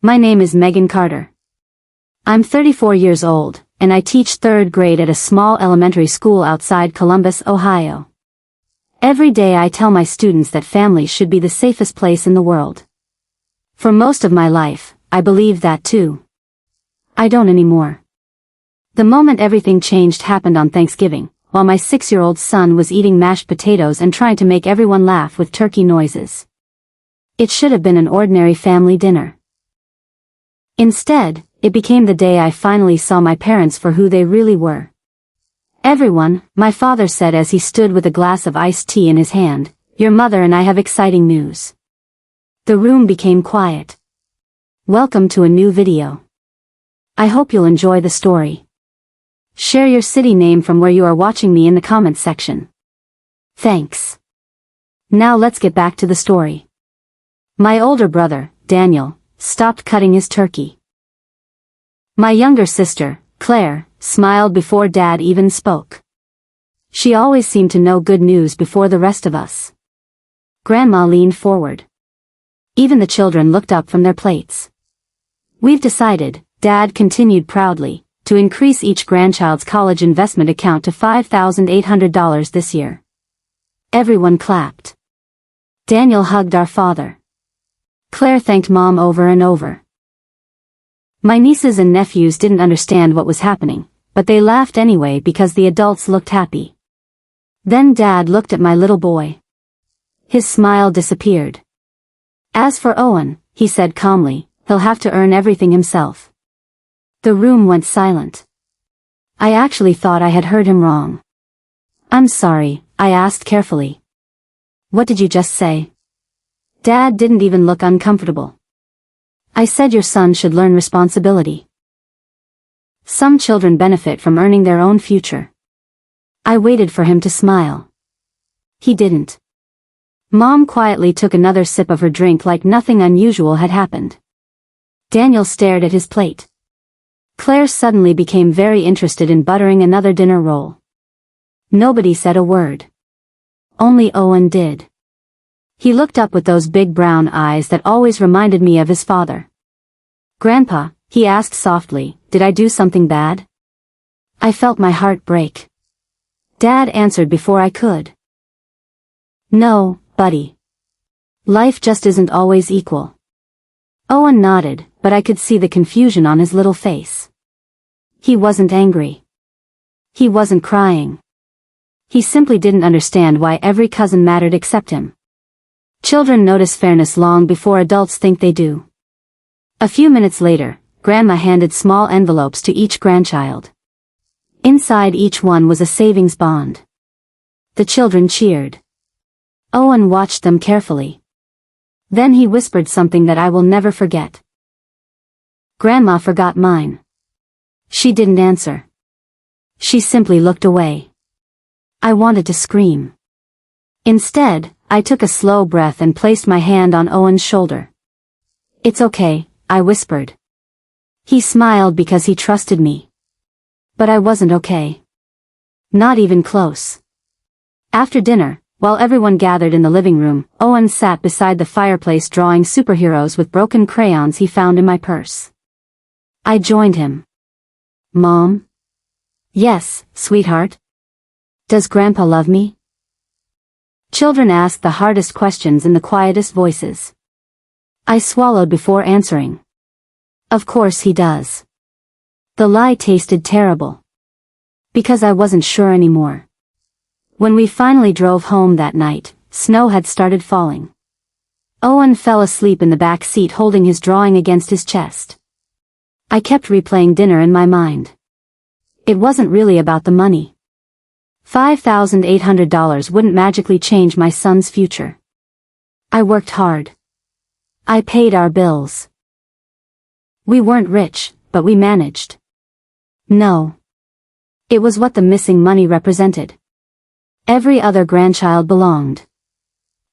My name is Megan Carter. I'm 34 years old, and I teach third grade at a small elementary school outside Columbus, Ohio. Every day I tell my students that families should be the safest place in the world. For most of my life, I believed that too. I don't anymore. The moment everything changed happened on Thanksgiving, while my 6-year-old son was eating mashed potatoes and trying to make everyone laugh with turkey noises. It should have been an ordinary family dinner. Instead, it became the day I finally saw my parents for who they really were. "Everyone," my father said as he stood with a glass of iced tea in his hand, "your mother and I have exciting news." The room became quiet. Welcome to a new video. I hope you'll enjoy the story. Share your city name from where you are watching me in the comments section. Thanks. Now let's get back to the story. My older brother, Daniel, stopped cutting his turkey. My younger sister, Claire, smiled before Dad even spoke. She always seemed to know good news before the rest of us. Grandma leaned forward. Even the children looked up from their plates. "We've decided," Dad continued proudly, "to increase each grandchild's college investment account to $5,800 this year." Everyone clapped. Daniel hugged our father. Claire thanked Mom over and over. My nieces and nephews didn't understand what was happening, but they laughed anyway because the adults looked happy. Then Dad looked at my little boy. His smile disappeared. "As for Owen," he said calmly, "he'll have to earn everything himself." The room went silent. I actually thought I had heard him wrong. "I'm sorry," I asked carefully. "What did you just say?" Dad didn't even look uncomfortable. "I said your son should learn responsibility. Some children benefit from earning their own future." I waited for him to smile. He didn't. Mom quietly took another sip of her drink like nothing unusual had happened. Daniel stared at his plate. Claire suddenly became very interested in buttering another dinner roll. Nobody said a word. Only Owen did. He looked up with those big brown eyes that always reminded me of his father. "Grandpa," he asked softly, "did I do something bad?" I felt my heart break. Dad answered before I could. "No, buddy. Life just isn't always equal." Owen nodded, but I could see the confusion on his little face. He wasn't angry. He wasn't crying. He simply didn't understand why every cousin mattered except him. Children notice fairness long before adults think they do. A few minutes later, Grandma handed small envelopes to each grandchild. Inside each one was a savings bond. The children cheered. Owen watched them carefully. Then he whispered something that I will never forget. "Grandma forgot mine." She didn't answer. She simply looked away. I wanted to scream. Instead, I took a slow breath and placed my hand on Owen's shoulder. "It's okay," I whispered. He smiled because he trusted me. But I wasn't okay. Not even close. After dinner, while everyone gathered in the living room, Owen sat beside the fireplace drawing superheroes with broken crayons he found in my purse. I joined him. "Mom?" "Yes, sweetheart." "Does Grandpa love me?" Children asked the hardest questions in the quietest voices. I swallowed before answering. Of course he does. The lie tasted terrible. Because I wasn't sure anymore. When we finally drove home that night, snow had started falling. Owen fell asleep in the back seat holding his drawing against his chest. I kept replaying dinner in my mind. It wasn't really about the money. $5,800 wouldn't magically change my son's future. I worked hard. I paid our bills. We weren't rich, but we managed. No. It was what the missing money represented. Every other grandchild belonged.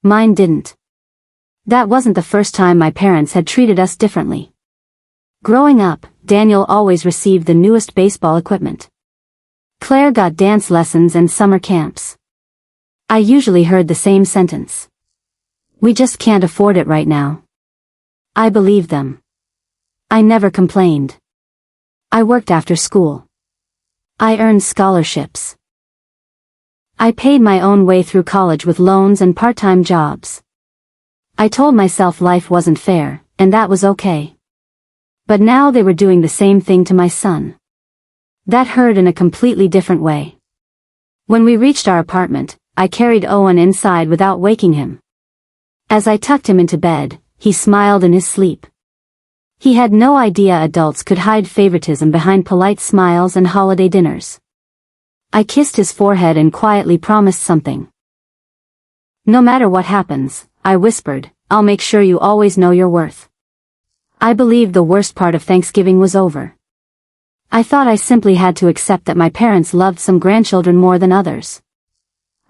Mine didn't. That wasn't the first time my parents had treated us differently. Growing up, Daniel always received the newest baseball equipment. Claire got dance lessons and summer camps. I usually heard the same sentence. "We just can't afford it right now." I believed them. I never complained. I worked after school. I earned scholarships. I paid my own way through college with loans and part-time jobs. I told myself life wasn't fair, and that was okay. But now they were doing the same thing to my son. That hurt in a completely different way. When we reached our apartment, I carried Owen inside without waking him. As I tucked him into bed, he smiled in his sleep. He had no idea adults could hide favoritism behind polite smiles and holiday dinners. I kissed his forehead and quietly promised something. No matter what happens, I whispered, I'll make sure you always know your worth. I believed the worst part of Thanksgiving was over. I thought I simply had to accept that my parents loved some grandchildren more than others.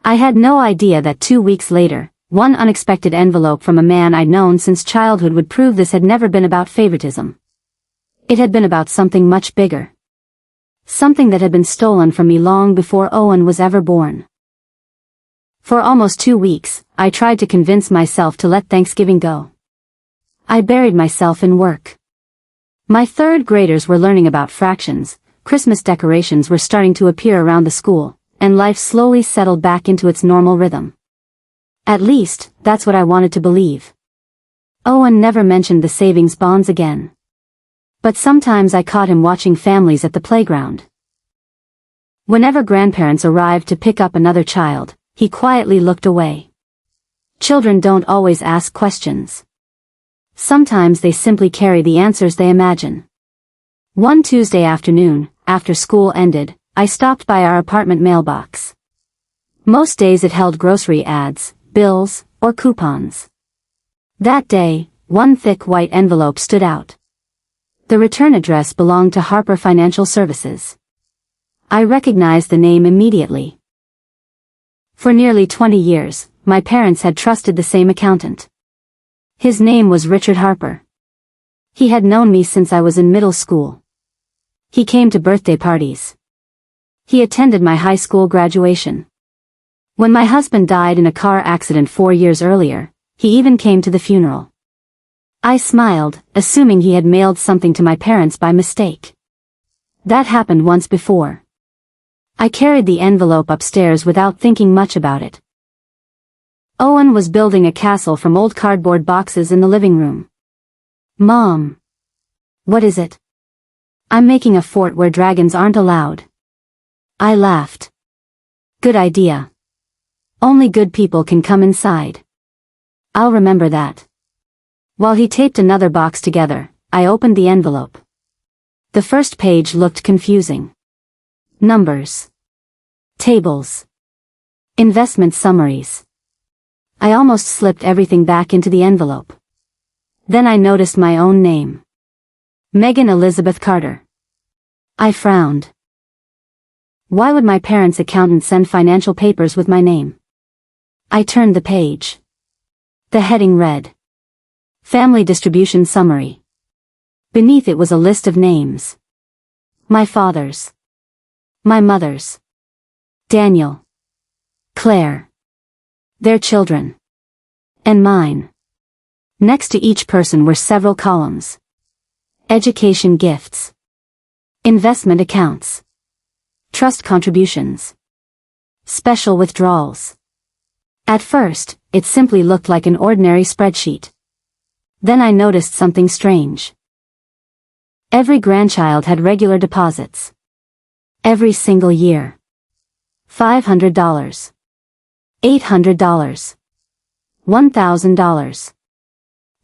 I had no idea that 2 weeks later, one unexpected envelope from a man I'd known since childhood would prove this had never been about favoritism. It had been about something much bigger. Something that had been stolen from me long before Owen was ever born. For almost 2 weeks, I tried to convince myself to let Thanksgiving go. I buried myself in work. My third graders were learning about fractions, Christmas decorations were starting to appear around the school, and life slowly settled back into its normal rhythm. At least, that's what I wanted to believe. Owen never mentioned the savings bonds again. But sometimes I caught him watching families at the playground. Whenever grandparents arrived to pick up another child, he quietly looked away. Children don't always ask questions. Sometimes they simply carry the answers they imagine. One Tuesday afternoon, after school ended, I stopped by our apartment mailbox. Most days it held grocery ads, bills, or coupons. That day, one thick white envelope stood out. The return address belonged to Harper Financial Services. I recognized the name immediately. For nearly 20 years, my parents had trusted the same accountant. His name was Richard Harper. He had known me since I was in middle school. He came to birthday parties. He attended my high school graduation. When my husband died in a car accident 4 years earlier, he even came to the funeral. I smiled, assuming he had mailed something to my parents by mistake. That happened once before. I carried the envelope upstairs without thinking much about it. Owen was building a castle from old cardboard boxes in the living room. Mom. What is it? I'm making a fort where dragons aren't allowed. I laughed. Good idea. Only good people can come inside. I'll remember that. While he taped another box together, I opened the envelope. The first page looked confusing. Numbers. Tables. Investment summaries. I almost slipped everything back into the envelope. Then I noticed my own name. Megan Elizabeth Carter. I frowned. Why would my parents' accountant send financial papers with my name? I turned the page. The heading read, Family Distribution Summary. Beneath it was a list of names. My father's. My mother's. Daniel. Claire. Their children. And mine. Next to each person were several columns. Education gifts. Investment accounts. Trust contributions. Special withdrawals. At first, it simply looked like an ordinary spreadsheet. Then I noticed something strange. Every grandchild had regular deposits. Every single year. $500. $800. $1,000.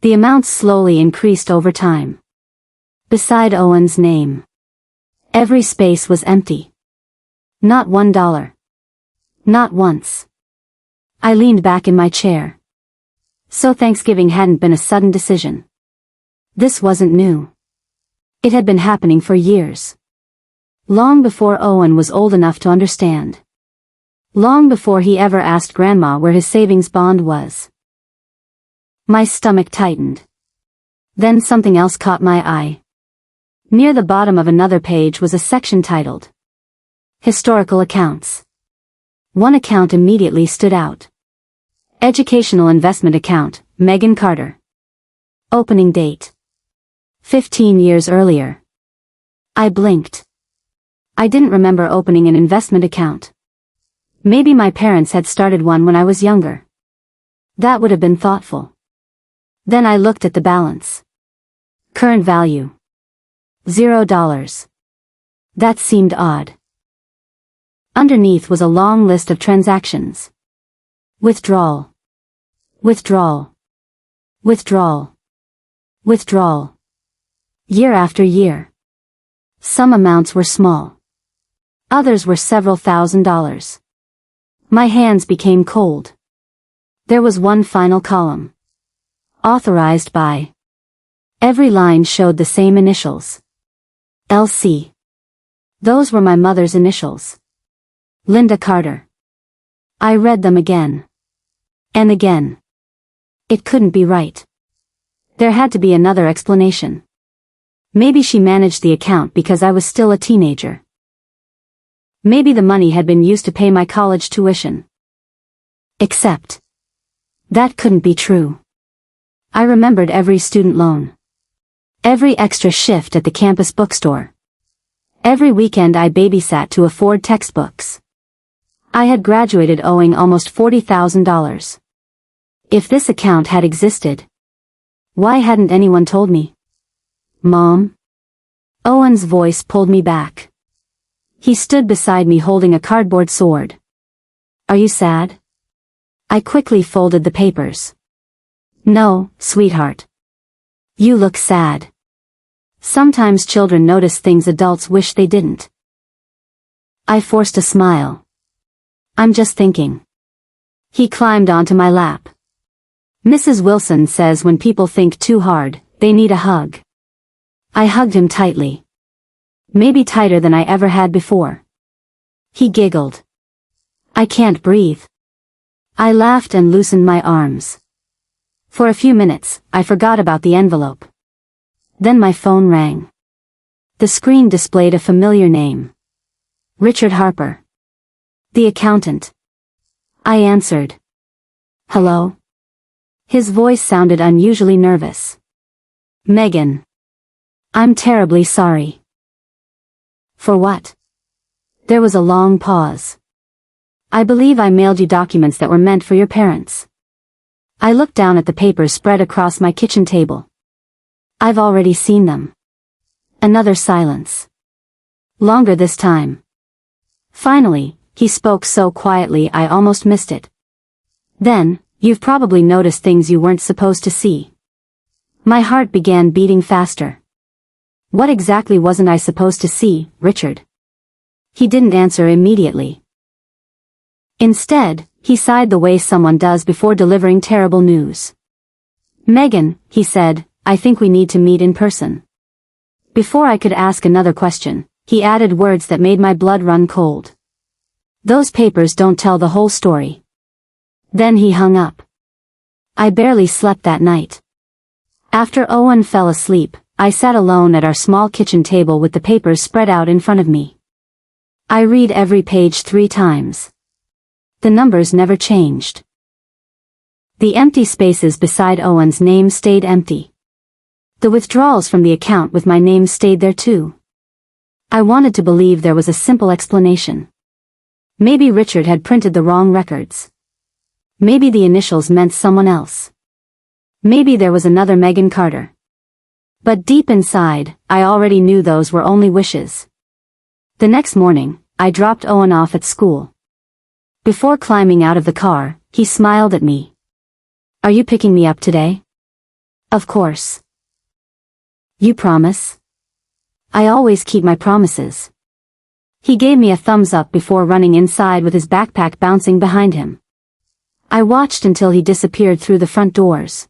The amounts slowly increased over time. Beside Owen's name. Every space was empty. Not $1. Not once. I leaned back in my chair. So Thanksgiving hadn't been a sudden decision. This wasn't new. It had been happening for years. Long before Owen was old enough to understand. Long before he ever asked Grandma where his savings bond was. My stomach tightened. Then something else caught my eye. Near the bottom of another page was a section titled Historical Accounts. One account immediately stood out. Educational Investment Account, Megan Carter. Opening date. 15 years earlier. I blinked. I didn't remember opening an investment account. Maybe my parents had started one when I was younger. That would have been thoughtful. Then I looked at the balance. Current value. $0. That seemed odd. Underneath was a long list of transactions. Withdrawal. Withdrawal. Withdrawal. Withdrawal. Year after year. Some amounts were small. Others were several $1,000s. My hands became cold. There was one final column. Authorized by. Every line showed the same initials. LC. Those were my mother's initials. Linda Carter. I read them again. And again. It couldn't be right. There had to be another explanation. Maybe she managed the account because I was still a teenager. Maybe the money had been used to pay my college tuition. Except. That couldn't be true. I remembered every student loan. Every extra shift at the campus bookstore. Every weekend I babysat to afford textbooks. I had graduated owing almost $40,000. If this account had existed, why hadn't anyone told me? Mom? Owen's voice pulled me back. He stood beside me holding a cardboard sword. Are you sad? I quickly folded the papers. No, sweetheart. You look sad. Sometimes children notice things adults wish they didn't. I forced a smile. I'm just thinking. He climbed onto my lap. Mrs. Wilson says when people think too hard, they need a hug. I hugged him tightly. Maybe tighter than I ever had before. He giggled. I can't breathe. I laughed and loosened my arms. For a few minutes, I forgot about the envelope. Then my phone rang. The screen displayed a familiar name. Richard Harper. The accountant. I answered. Hello? His voice sounded unusually nervous. Megan. I'm terribly sorry. For what? There was a long pause. I believe I mailed you documents that were meant for your parents. I looked down at the papers spread across my kitchen table. I've already seen them. Another silence. Longer this time. Finally, he spoke so quietly I almost missed it. Then, you've probably noticed things you weren't supposed to see. My heart began beating faster. What exactly wasn't I supposed to see, Richard? He didn't answer immediately. Instead, he sighed the way someone does before delivering terrible news. Megan, he said, I think we need to meet in person. Before I could ask another question, he added words that made my blood run cold. Those papers don't tell the whole story. Then he hung up. I barely slept that night. After Owen fell asleep, I sat alone at our small kitchen table with the papers spread out in front of me. I read every page 3 times. The numbers never changed. The empty spaces beside Owen's name stayed empty. The withdrawals from the account with my name stayed there too. I wanted to believe there was a simple explanation. Maybe Richard had printed the wrong records. Maybe the initials meant someone else. Maybe there was another Megan Carter. But deep inside, I already knew those were only wishes. The next morning, I dropped Owen off at school. Before climbing out of the car, he smiled at me. Are you picking me up today? Of course. You promise? I always keep my promises. He gave me a thumbs up before running inside with his backpack bouncing behind him. I watched until he disappeared through the front doors.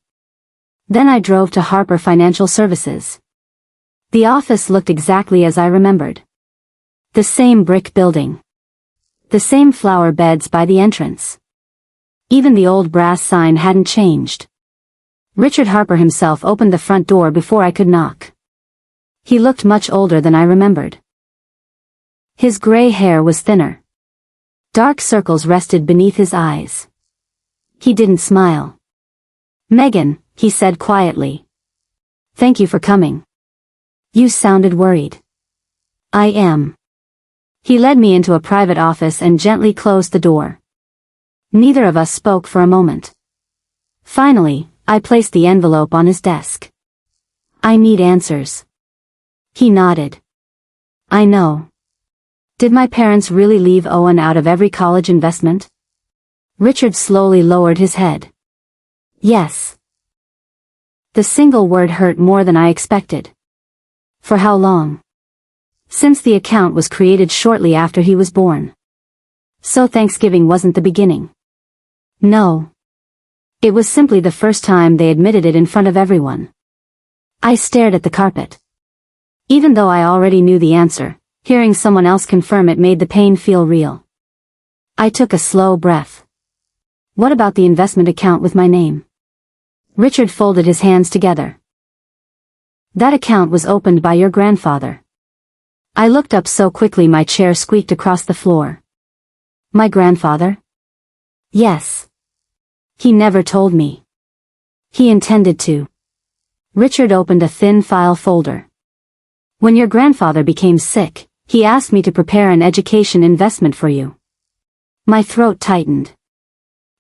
Then I drove to Harper Financial Services. The office looked exactly as I remembered. The same brick building. The same flower beds by the entrance. Even the old brass sign hadn't changed. Richard Harper himself opened the front door before I could knock. He looked much older than I remembered. His gray hair was thinner. Dark circles rested beneath his eyes. He didn't smile. Megan, he said quietly. Thank you for coming. You sounded worried. I am. He led me into a private office and gently closed the door. Neither of us spoke for a moment. Finally, I placed the envelope on his desk. I need answers. He nodded. I know. Did my parents really leave Owen out of every college investment? Richard slowly lowered his head. Yes. The single word hurt more than I expected. For how long? Since the account was created shortly after he was born. So Thanksgiving wasn't the beginning. No. It was simply the first time they admitted it in front of everyone. I stared at the carpet. Even though I already knew the answer, hearing someone else confirm it made the pain feel real. I took a slow breath. What about the investment account with my name? Richard folded his hands together. That account was opened by your grandfather. I looked up so quickly my chair squeaked across the floor. My grandfather? Yes. He never told me. He intended to. Richard opened a thin file folder. When your grandfather became sick, he asked me to prepare an education investment for you. My throat tightened.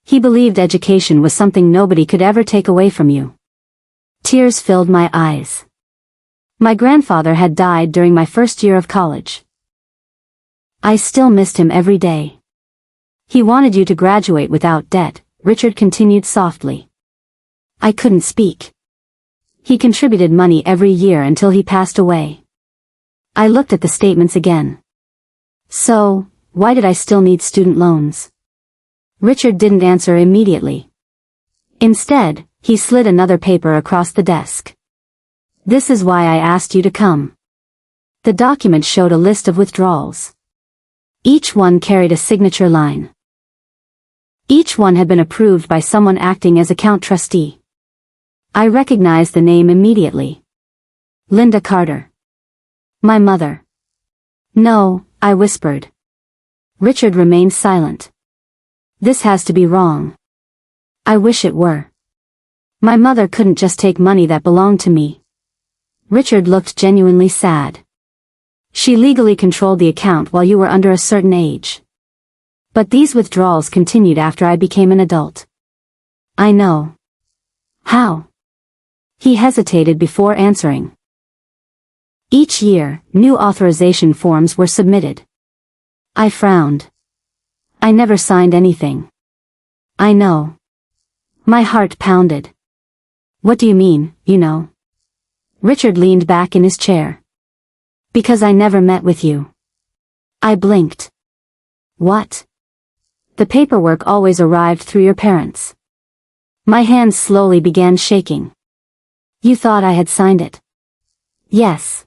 He believed education was something nobody could ever take away from you. Tears filled my eyes. My grandfather had died during my first year of college. I still missed him every day. He wanted you to graduate without debt, Richard continued softly. I couldn't speak. He contributed money every year until he passed away. I looked at the statements again. So, why did I still need student loans? Richard didn't answer immediately. Instead, he slid another paper across the desk. This is why I asked you to come. The document showed a list of withdrawals. Each one carried a signature line. Each one had been approved by someone acting as account trustee. I recognized the name immediately. Linda Carter. My mother. No, I whispered. Richard remained silent. This has to be wrong. I wish it were. My mother couldn't just take money that belonged to me. Richard looked genuinely sad. She legally controlled the account while you were under a certain age. But these withdrawals continued after I became an adult. I know. How? He hesitated before answering. Each year, new authorization forms were submitted. I frowned. I never signed anything. I know. My heart pounded. What do you mean, you know? Richard leaned back in his chair. Because I never met with you. I blinked. What? The paperwork always arrived through your parents. My hands slowly began shaking. You thought I had signed it? Yes.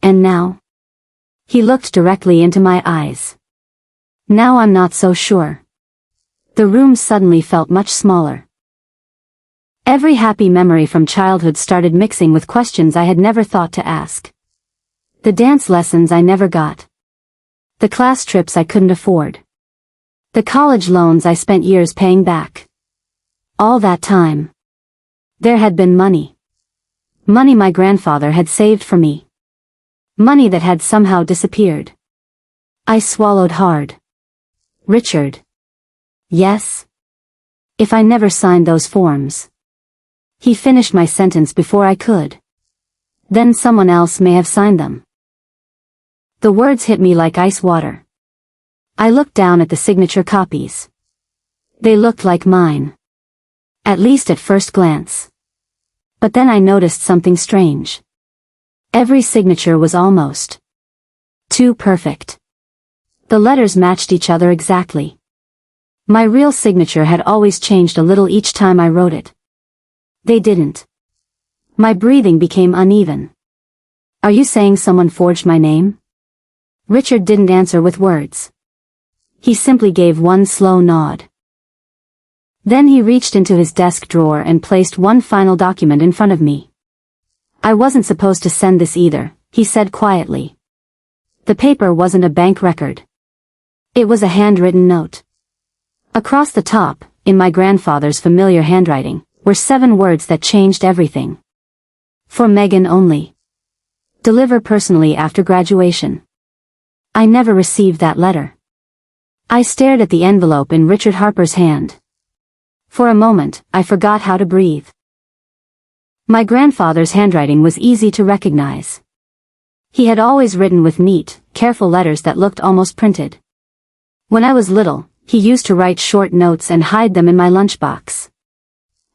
And now? He looked directly into my eyes. Now I'm not so sure. The room suddenly felt much smaller. Every happy memory from childhood started mixing with questions I had never thought to ask. The dance lessons I never got. The class trips I couldn't afford. The college loans I spent years paying back. All that time. There had been money. Money my grandfather had saved for me. Money that had somehow disappeared. I swallowed hard. Richard. Yes? If I never signed those forms. He finished my sentence before I could. Then someone else may have signed them. The words hit me like ice water. I looked down at the signature copies. They looked like mine. At least at first glance. But then I noticed something strange. Every signature was almost too perfect. The letters matched each other exactly. My real signature had always changed a little each time I wrote it. They didn't. My breathing became uneven. Are you saying someone forged my name? Richard didn't answer with words. He simply gave one slow nod. Then he reached into his desk drawer and placed one final document in front of me. I wasn't supposed to send this either, he said quietly. The paper wasn't a bank record. It was a handwritten note. Across the top, in my grandfather's familiar handwriting, were 7 words that changed everything. For Megan only. Deliver personally after graduation. I never received that letter. I stared at the envelope in Richard Harper's hand. For a moment, I forgot how to breathe. My grandfather's handwriting was easy to recognize. He had always written with neat, careful letters that looked almost printed. When I was little, he used to write short notes and hide them in my lunchbox.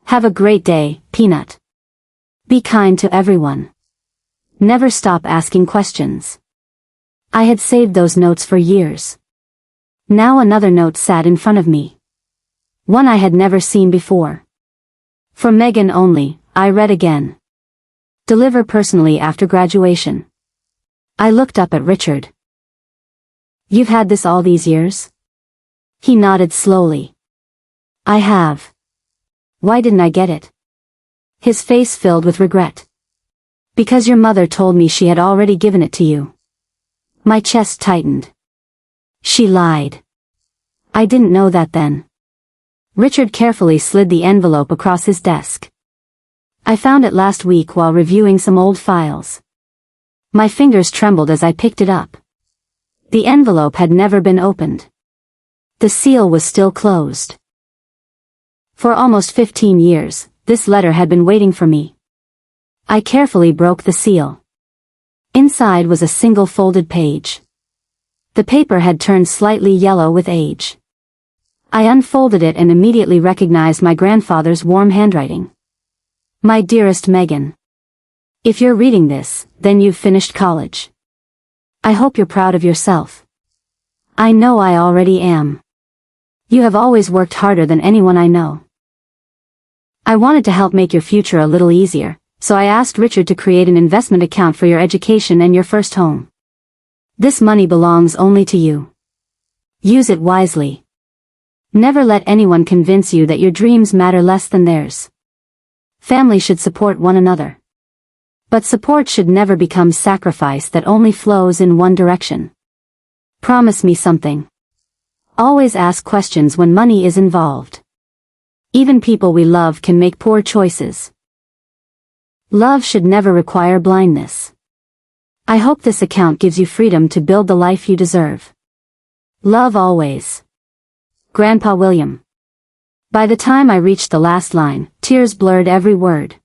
Have a great day, Peanut. Be kind to everyone. Never stop asking questions. I had saved those notes for years. Now another note sat in front of me. One I had never seen before. For Megan only, I read again. Deliver personally after graduation. I looked up at Richard. You've had this all these years? He nodded slowly. I have. Why didn't I get it? His face filled with regret. Because your mother told me she had already given it to you. My chest tightened. She lied. I didn't know that then. Richard carefully slid the envelope across his desk. I found it last week while reviewing some old files. My fingers trembled as I picked it up. The envelope had never been opened. The seal was still closed. For almost 15 years, this letter had been waiting for me. I carefully broke the seal. Inside was a single folded page. The paper had turned slightly yellow with age. I unfolded it and immediately recognized my grandfather's warm handwriting. My dearest Megan. If you're reading this, then you've finished college. I hope you're proud of yourself. I know I already am. You have always worked harder than anyone I know. I wanted to help make your future a little easier, so I asked Richard to create an investment account for your education and your first home. This money belongs only to you. Use it wisely. Never let anyone convince you that your dreams matter less than theirs. Family should support one another. But support should never become sacrifice that only flows in one direction. Promise me something. Always ask questions when money is involved. Even people we love can make poor choices. Love should never require blindness. I hope this account gives you freedom to build the life you deserve. Love always. Grandpa William. By the time I reached the last line, tears blurred every word.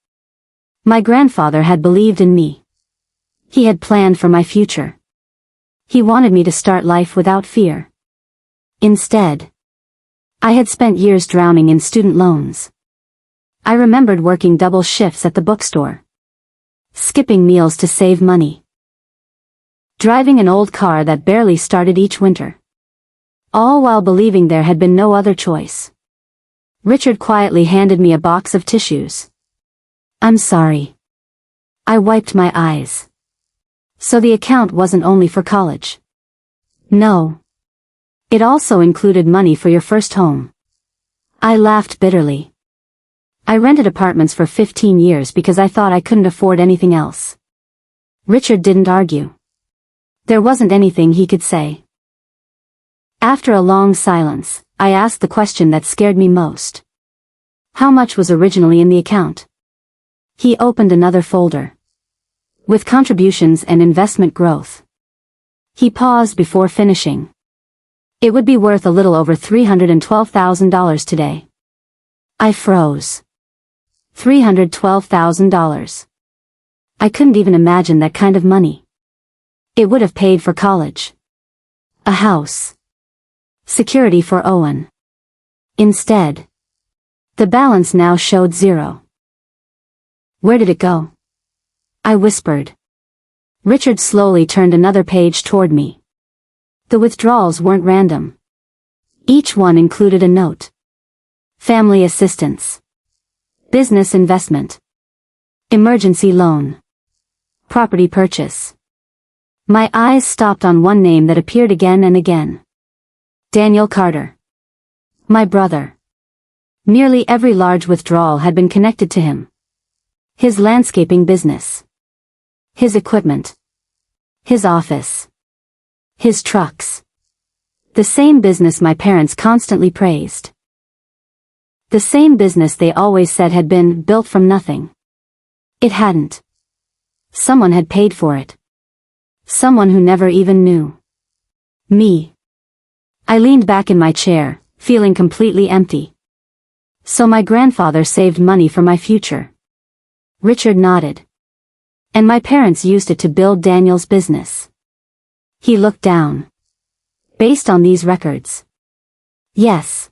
My grandfather had believed in me. He had planned for my future. He wanted me to start life without fear. Instead, I had spent years drowning in student loans. I remembered working double shifts at the bookstore. Skipping meals to save money. Driving an old car that barely started each winter. All while believing there had been no other choice. Richard quietly handed me a box of tissues. I'm sorry. I wiped my eyes. So the account wasn't only for college. No. It also included money for your first home. I laughed bitterly. I rented apartments for 15 years because I thought I couldn't afford anything else. Richard didn't argue. There wasn't anything he could say. After a long silence, I asked the question that scared me most. How much was originally in the account? He opened another folder. With contributions and investment growth. He paused before finishing. It would be worth a little over $312,000 today. I froze. $312,000. I couldn't even imagine that kind of money. It would have paid for college. A house. Security for Owen. Instead, the balance now showed zero. Where did it go? I whispered. Richard slowly turned another page toward me. The withdrawals weren't random. Each one included a note. Family assistance. Business investment. Emergency loan. Property purchase. My eyes stopped on one name that appeared again and again. Daniel Carter. My brother. Nearly every large withdrawal had been connected to him. His landscaping business. His equipment. His office. His trucks. The same business my parents constantly praised. The same business they always said had been built from nothing. It hadn't. Someone had paid for it. Someone who never even knew me. I leaned back in my chair, feeling completely empty. So my grandfather saved money for my future. Richard nodded. And my parents used it to build Daniel's business. He looked down. Based on these records. Yes.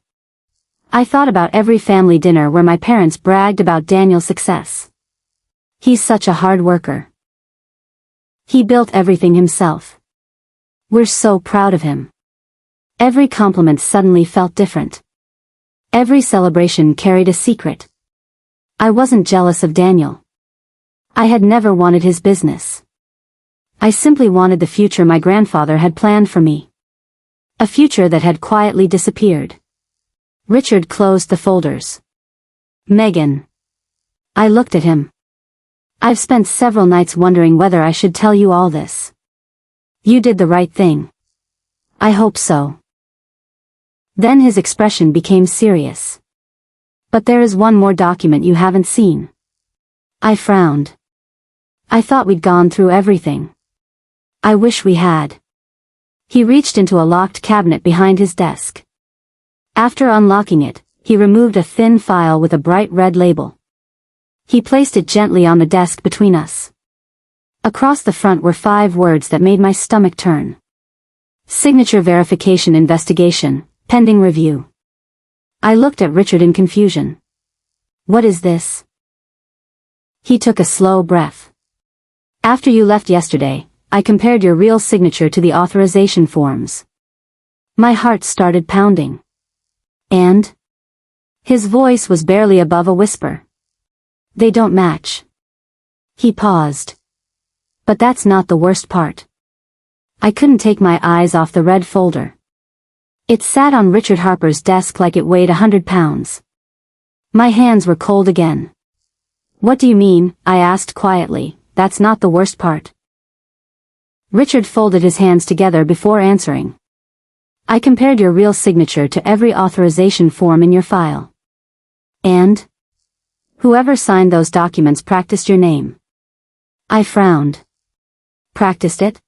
I thought about every family dinner where my parents bragged about Daniel's success. He's such a hard worker. He built everything himself. We're so proud of him. Every compliment suddenly felt different. Every celebration carried a secret. I wasn't jealous of Daniel. I had never wanted his business. I simply wanted the future my grandfather had planned for me. A future that had quietly disappeared. Richard closed the folders. Megan. I looked at him. I've spent several nights wondering whether I should tell you all this. You did the right thing. I hope so. Then his expression became serious. But there is one more document you haven't seen. I frowned. I thought we'd gone through everything. I wish we had. He reached into a locked cabinet behind his desk. After unlocking it, he removed a thin file with a bright red label. He placed it gently on the desk between us. Across the front were 5 words that made my stomach turn. Signature verification investigation, pending review. I looked at Richard in confusion. What is this? He took a slow breath. After you left yesterday, I compared your real signature to the authorization forms. My heart started pounding. And? His voice was barely above a whisper. They don't match. He paused. But that's not the worst part. I couldn't take my eyes off the red folder. It sat on Richard Harper's desk like it weighed 100 pounds. My hands were cold again. What do you mean? I asked quietly. That's not the worst part. Richard folded his hands together before answering. I compared your real signature to every authorization form in your file. And? Whoever signed those documents practiced your name. I frowned. Practiced it?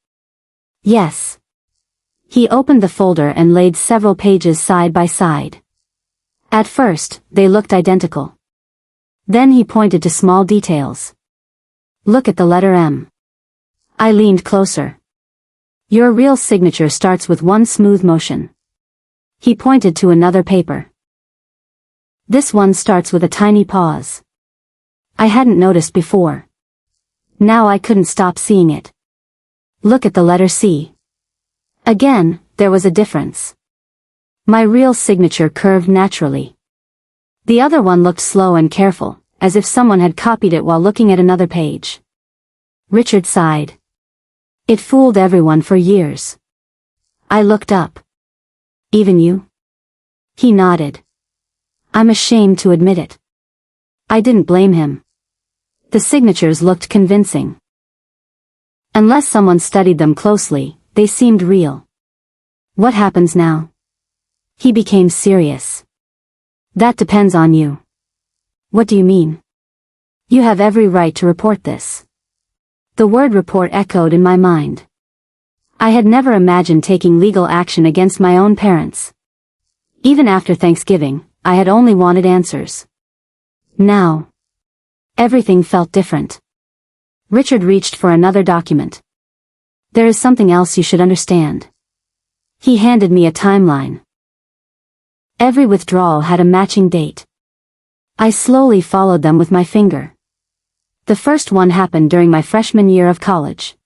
Yes. He opened the folder and laid several pages side by side. At first, they looked identical. Then he pointed to small details. Look at the letter M. I leaned closer. Your real signature starts with one smooth motion. He pointed to another paper. This one starts with a tiny pause. I hadn't noticed before. Now I couldn't stop seeing it. Look at the letter C. Again, there was a difference. My real signature curved naturally. The other one looked slow and careful, as if someone had copied it while looking at another page. Richard sighed. It fooled everyone for years. I looked up. Even you? He nodded. I'm ashamed to admit it. I didn't blame him. The signatures looked convincing. Unless someone studied them closely, they seemed real. What happens now? He became serious. That depends on you. What do you mean? You have every right to report this. The word report echoed in my mind. I had never imagined taking legal action against my own parents. Even after Thanksgiving, I had only wanted answers. Now, everything felt different. Richard reached for another document. There is something else you should understand. He handed me a timeline. Every withdrawal had a matching date. I slowly followed them with my finger. The first one happened during my freshman year of college.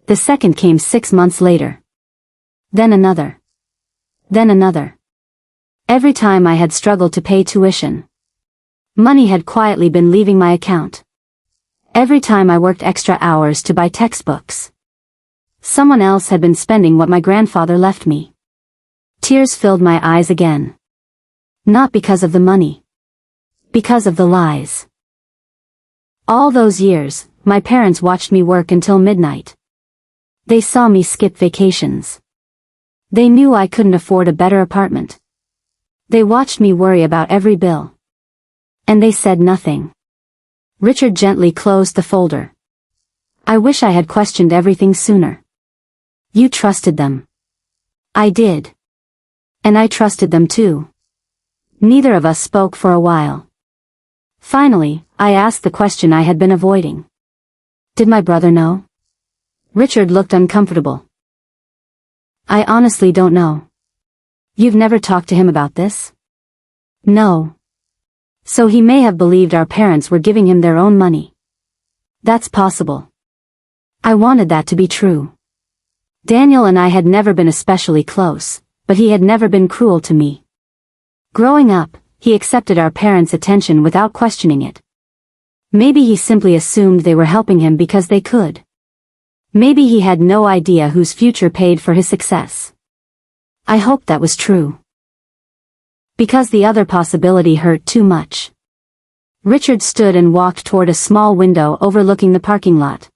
The second came 6 months later. Then another. Then another. Every time I had struggled to pay tuition. Money had quietly been leaving my account. Every time I worked extra hours to buy textbooks. Someone else had been spending what my grandfather left me. Tears filled my eyes again. Not because of the money. Because of the lies. All those years, my parents watched me work until midnight. They saw me skip vacations. They knew I couldn't afford a better apartment. They watched me worry about every bill. And they said nothing. Richard gently closed the folder. I wish I had questioned everything sooner. You trusted them. I did. And I trusted them too. Neither of us spoke for a while. Finally, I asked the question I had been avoiding. Did my brother know? Richard looked uncomfortable. I honestly don't know. You've never talked to him about this? No. So he may have believed our parents were giving him their own money. That's possible. I wanted that to be true. Daniel and I had never been especially close, but he had never been cruel to me. Growing up, he accepted our parents' attention without questioning it. Maybe he simply assumed they were helping him because they could. Maybe he had no idea whose future paid for his success. I hoped that was true. Because the other possibility hurt too much. Richard stood and walked toward a small window overlooking the parking lot.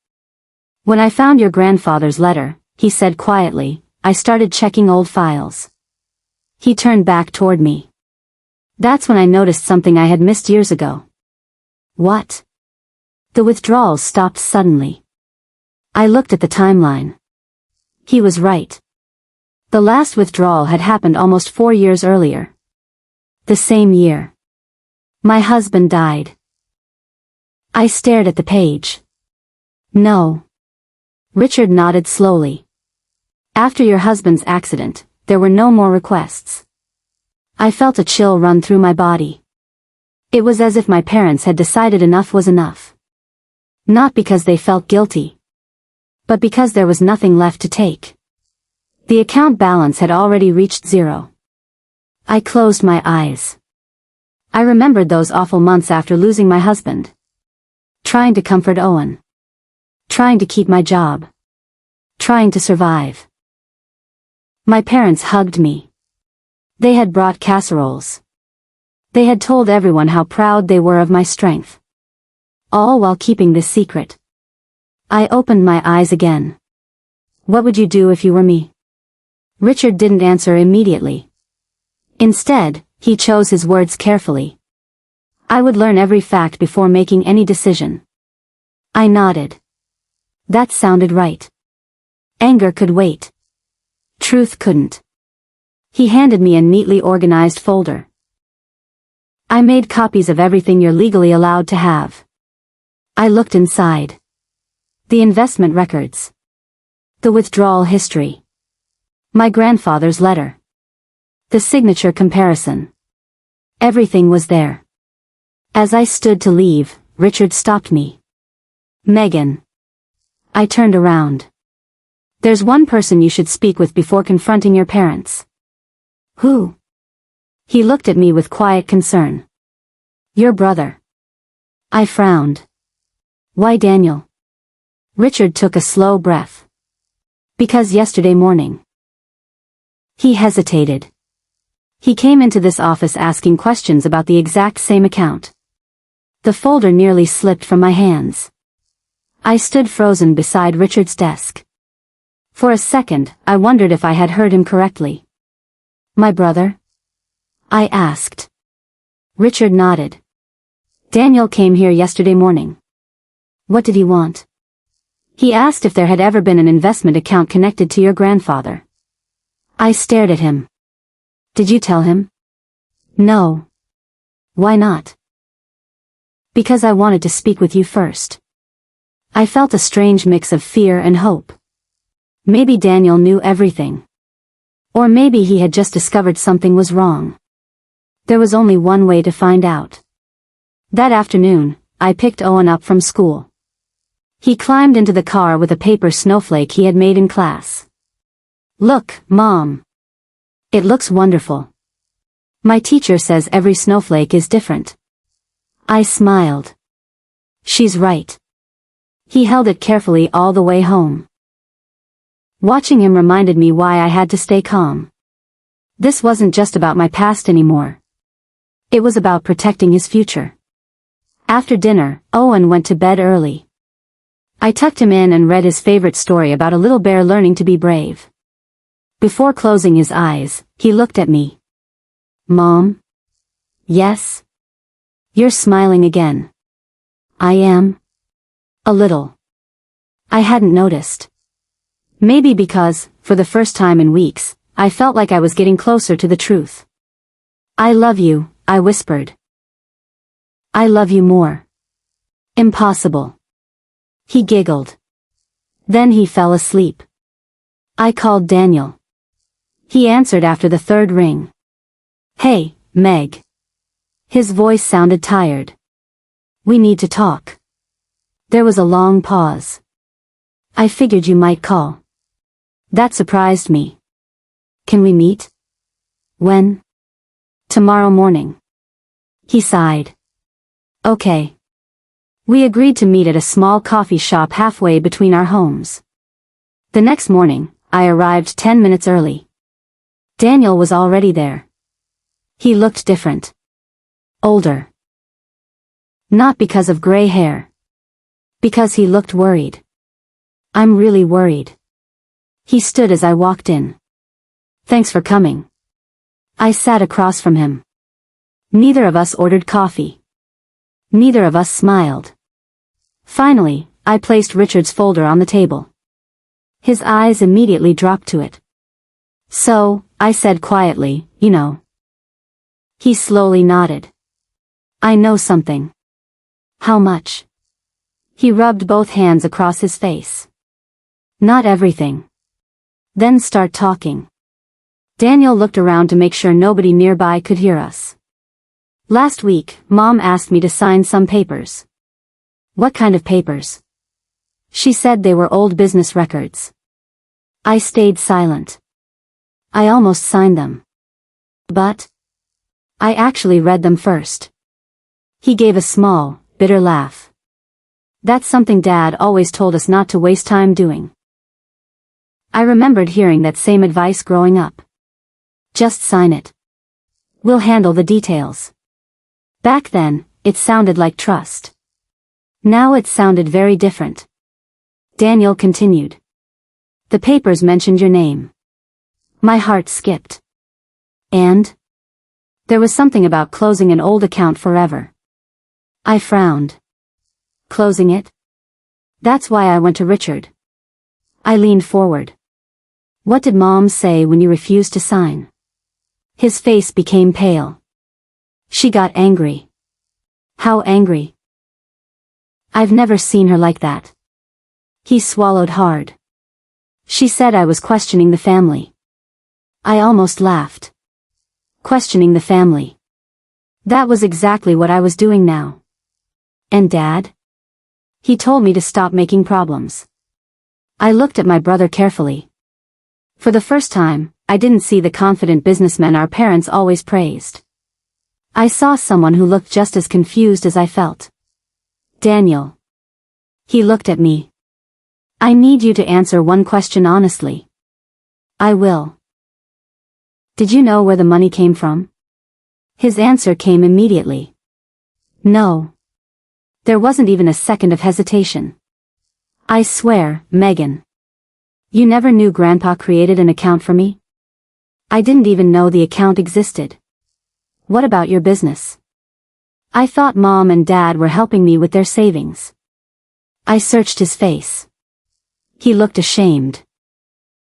When I found your grandfather's letter, he said quietly, I started checking old files. He turned back toward me. That's when I noticed something I had missed years ago. What? The withdrawals stopped suddenly. I looked at the timeline. He was right. The last withdrawal had happened almost 4 years earlier. The same year. My husband died. I stared at the page. No. Richard nodded slowly. After your husband's accident, there were no more requests. I felt a chill run through my body. It was as if my parents had decided enough was enough. Not because they felt guilty, but because there was nothing left to take. The account balance had already reached 0. I closed my eyes. I remembered those awful months after losing my husband. Trying to comfort Owen. Trying to keep my job. Trying to survive. My parents hugged me. They had brought casseroles. They had told everyone how proud they were of my strength. All while keeping this secret. I opened my eyes again. What would you do if you were me? Richard didn't answer immediately. Instead, he chose his words carefully. I would learn every fact before making any decision. I nodded. That sounded right. Anger could wait. Truth couldn't. He handed me a neatly organized folder. I made copies of everything you're legally allowed to have. I looked inside. The investment records. The withdrawal history. My grandfather's letter. The signature comparison. Everything was there. As I stood to leave, Richard stopped me. Megan. I turned around. There's one person you should speak with before confronting your parents. Who? He looked at me with quiet concern. Your brother. I frowned. Why Daniel? Richard took a slow breath. Because yesterday morning. He hesitated. He came into this office asking questions about the exact same account. The folder nearly slipped from my hands. I stood frozen beside Richard's desk. For a second, I wondered if I had heard him correctly. My brother? I asked. Richard nodded. Daniel came here yesterday morning. What did he want? He asked if there had ever been an investment account connected to your grandfather. I stared at him. Did you tell him? No. Why not? Because I wanted to speak with you first. I felt a strange mix of fear and hope. Maybe Daniel knew everything. Or maybe he had just discovered something was wrong. There was only one way to find out. That afternoon, I picked Owen up from school. He climbed into the car with a paper snowflake he had made in class. Look, Mom. It looks wonderful. My teacher says every snowflake is different. I smiled. She's right. He held it carefully all the way home. Watching him reminded me why I had to stay calm. This wasn't just about my past anymore. It was about protecting his future. After dinner, Owen went to bed early. I tucked him in and read his favorite story about a little bear learning to be brave. Before closing his eyes, he looked at me. Mom? Yes? You're smiling again. I am? A little. I hadn't noticed. Maybe because, for the first time in weeks, I felt like I was getting closer to the truth. I love you, I whispered. I love you more. Impossible. He giggled. Then he fell asleep. I called Daniel. He answered after the third ring. Hey, Meg. His voice sounded tired. We need to talk. There was a long pause. I figured you might call. That surprised me. Can we meet? When? Tomorrow morning. He sighed. Okay. We agreed to meet at a small coffee shop halfway between our homes. The next morning, I arrived 10 minutes early. Daniel was already there. He looked different. Older. Not because of gray hair. Because he looked worried. I'm really worried. He stood as I walked in. Thanks for coming. I sat across from him. Neither of us ordered coffee. Neither of us smiled. Finally, I placed Richard's folder on the table. His eyes immediately dropped to it. So, I said quietly, you know. He slowly nodded. I know something. How much? He rubbed both hands across his face. Not everything. Then start talking. Daniel looked around to make sure nobody nearby could hear us. Last week, Mom asked me to sign some papers. What kind of papers? She said they were old business records. I stayed silent. I almost signed them. But I actually read them first. He gave a small, bitter laugh. That's something Dad always told us not to waste time doing. I remembered hearing that same advice growing up. Just sign it. We'll handle the details. Back then, it sounded like trust. Now it sounded very different. Daniel continued. The papers mentioned your name. My heart skipped. And? There was something about closing an old account forever. I frowned. Closing it? That's why I went to Richard. I leaned forward. What did Mom say when you refused to sign? His face became pale. She got angry. How angry? I've never seen her like that. He swallowed hard. She said I was questioning the family. I almost laughed. Questioning the family. That was exactly what I was doing now. And Dad? He told me to stop making problems. I looked at my brother carefully. For the first time, I didn't see the confident businessman our parents always praised. I saw someone who looked just as confused as I felt. Daniel. He looked at me. I need you to answer one question honestly. I will. Did you know where the money came from? His answer came immediately. No. There wasn't even a second of hesitation. I swear, Megan. You never knew Grandpa created an account for me? I didn't even know the account existed. What about your business? I thought Mom and Dad were helping me with their savings. I searched his face. He looked ashamed.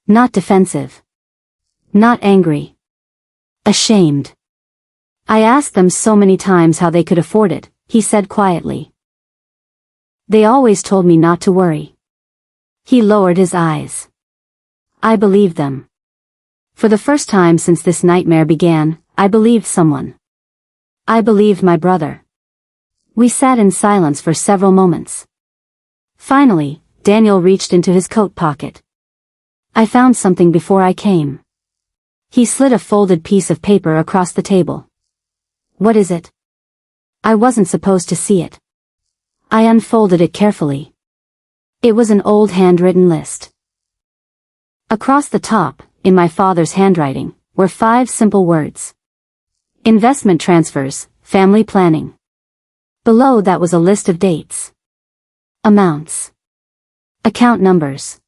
Not defensive. Not angry. Ashamed. I asked them so many times how they could afford it, he said quietly. They always told me not to worry. He lowered his eyes. I believed them. For the first time since this nightmare began, I believed someone. I believed my brother. We sat in silence for several moments. Finally, Daniel reached into his coat pocket. I found something before I came. He slid a folded piece of paper across the table. What is it? I wasn't supposed to see it. I unfolded it carefully. It was an old handwritten list. Across the top, in my father's handwriting, were 5 simple words. Investment transfers, family planning. Below that was a list of dates. Amounts. Account numbers.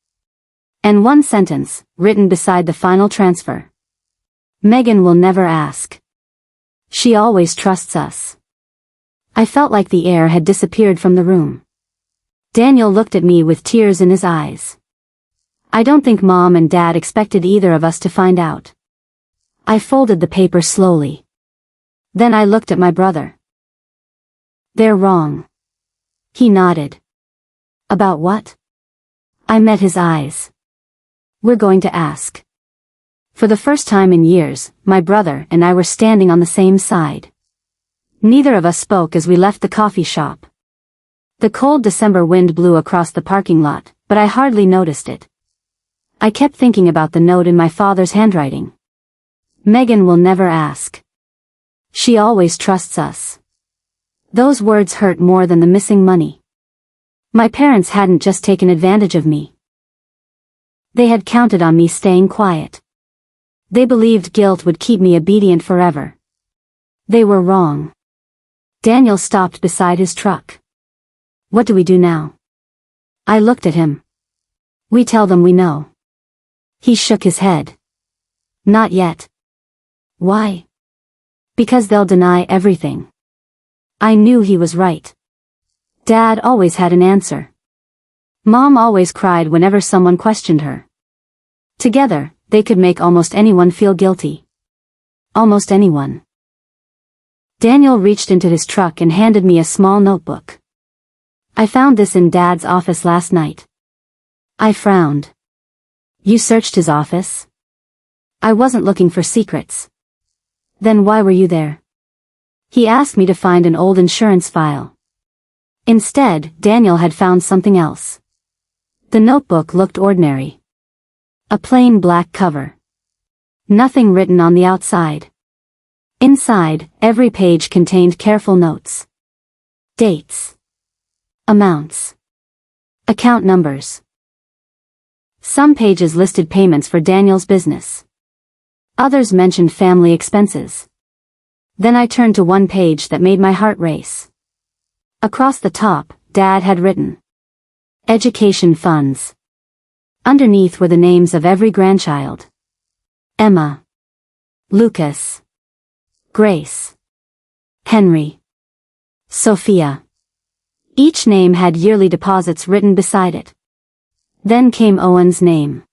And one sentence, written beside the final transfer. Megan will never ask. She always trusts us. I felt like the air had disappeared from the room. Daniel looked at me with tears in his eyes. I don't think Mom and Dad expected either of us to find out. I folded the paper slowly. Then I looked at my brother. They're wrong. He nodded. About what? I met his eyes. We're going to ask. For the first time in years, my brother and I were standing on the same side. Neither of us spoke as we left the coffee shop. The cold December wind blew across the parking lot, but I hardly noticed it. I kept thinking about the note in my father's handwriting. Megan will never ask. She always trusts us. Those words hurt more than the missing money. My parents hadn't just taken advantage of me. They had counted on me staying quiet. They believed guilt would keep me obedient forever. They were wrong. Daniel stopped beside his truck. What do we do now? I looked at him. We tell them we know. He shook his head. Not yet. Why? Because they'll deny everything. I knew he was right. Dad always had an answer. Mom always cried whenever someone questioned her. Together, they could make almost anyone feel guilty. Almost anyone. Daniel reached into his truck and handed me a small notebook. I found this in Dad's office last night. I frowned. You searched his office? I wasn't looking for secrets. Then why were you there? He asked me to find an old insurance file. Instead, Daniel had found something else. The notebook looked ordinary. A plain black cover. Nothing written on the outside. Inside, every page contained careful notes. Dates. Amounts. Account numbers. Some pages listed payments for Daniel's business. Others mentioned family expenses. Then I turned to one page that made my heart race. Across the top, Dad had written, Education funds. Underneath were the names of every grandchild. Emma. Lucas. Grace. Henry. Sophia. Each name had yearly deposits written beside it. Then came Owen's name.